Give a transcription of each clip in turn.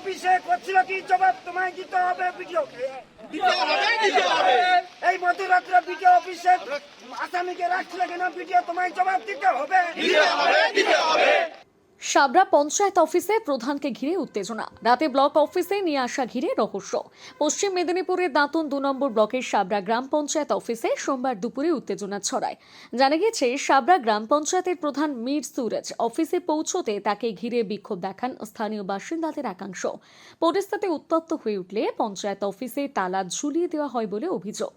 অফিসে করছিল কি জবাব তোমায় দিতে হবে ভিডিওকে। এই মধ্যরাত্রে ভিডিও অফিসে আসামিকে রাখছিল কেন? ভিডিও তোমায় জবাব দিতে হবে। সাবরা পঞ্চায়েত অফিসে প্রধানকে ঘিরে উত্তেজনা, রাতে ব্লক অফিসে নিয়ে আসা ঘিরে রহস্য। পশ্চিম মেদিনীপুরের দাঁতন 2 নম্বর ব্লকের সাবরা গ্রাম পঞ্চায়েত অফিসে সোমবার দুপুরে উত্তেজনা ছড়ায়। জানা গেছে, সাবরা গ্রাম পঞ্চায়েতের প্রধান মীর সুরজ অফিসে পৌঁছতে তাকে ঘিরে বিক্ষোভ দেখান স্থানীয় বাসিন্দাদের একাংশ। পরিস্থিতি উত্তপ্ত হয়ে উঠলে পঞ্চায়েত অফিসে তালা ঝুলিয়ে দেওয়া হয় বলে অভিযোগ।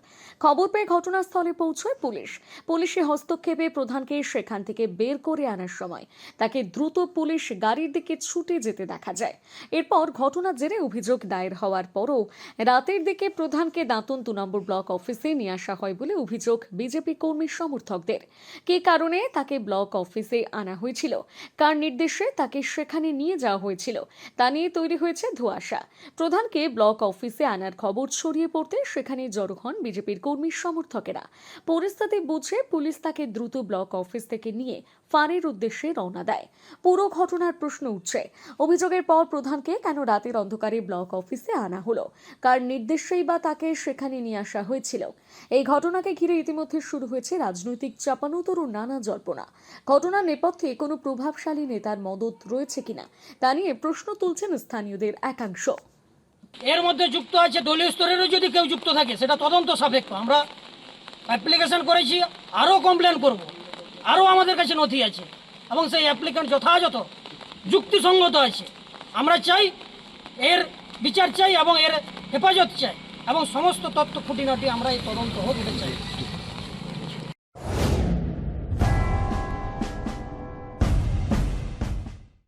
খবর পেয়ে ঘটনাস্থলে পৌঁছয় পুলিশ। পুলিশের হস্তক্ষেপে প্রধানকে সেখান থেকে বের করে আনার সময় তাকে দ্রুত পুলিশ গাড়ির দিকে ছুটে যেতে দেখা যায়। এরপর ঘটনার জেরে অভিযোগ দায়ের হওয়ার পরও রাতের দিকে প্রধানকে দাঁতন 2 নম্বর ব্লক অফিসে নিয়ে আসা হয় বলে অভিযোগ বিজেপি কর্মী সমর্থকদের। কী কারণে তাকে ব্লক অফিসে আনা হয়েছিল, কার নির্দেশে তাকে সেখানে নিয়ে যাওয়া হয়েছিল, তা নিয়ে তৈরি হয়েছে ধোঁয়াশা। প্রধানকে ব্লক অফিসে আনার খবর ছড়িয়ে পড়তে সেখানে জড়ো হন বিজেপির কর্মী সমর্থকেরা। পরিস্থিতি বুঝে পুলিশ তাকে দ্রুত ব্লক অফিস থেকে নিয়ে ফাঁড়ির উদ্দেশ্যে রওনা দেয়। পুরো ঘটনার প্রশ্ন উঠছে, অভিযোগের পর প্রধানকে কেন রাতের অন্ধকারে ব্লক অফিসে আনা হলো, কার নির্দেশেই বা তাকে সেখানে নিয়ে আসা হয়েছিল। এই ঘটনাকে ঘিরে ইতিমধ্যে শুরু হয়েছে রাজনৈতিক চাপানোতর নানা জল্পনা। ঘটনার নেপথ্যে কোনো প্রভাবশালী নেতার মদত রয়েছে কিনা তা নিয়ে প্রশ্ন তুলছেন স্থানীয়দের একাংশ। এর মধ্যে যুক্ত আছে দলীয় স্তরেরও যদি কেউ যুক্ত থাকে সেটা তদন্ত সাপেক্ষ। আমরা অ্যাপ্লিকেশন করেছি, আরও কমপ্লেন করব, আরও আমাদের কাছে নথি আছে এবং সেই অ্যাপ্লিকেন্ট যথাযথ যুক্তিসঙ্গত আছে। আমরা চাই এর বিচার চাই এবং এর হেফাজত চাই এবং সমস্ত তথ্য খুঁটিনাটি আমরা এই তদন্ত হোক এটা চাই।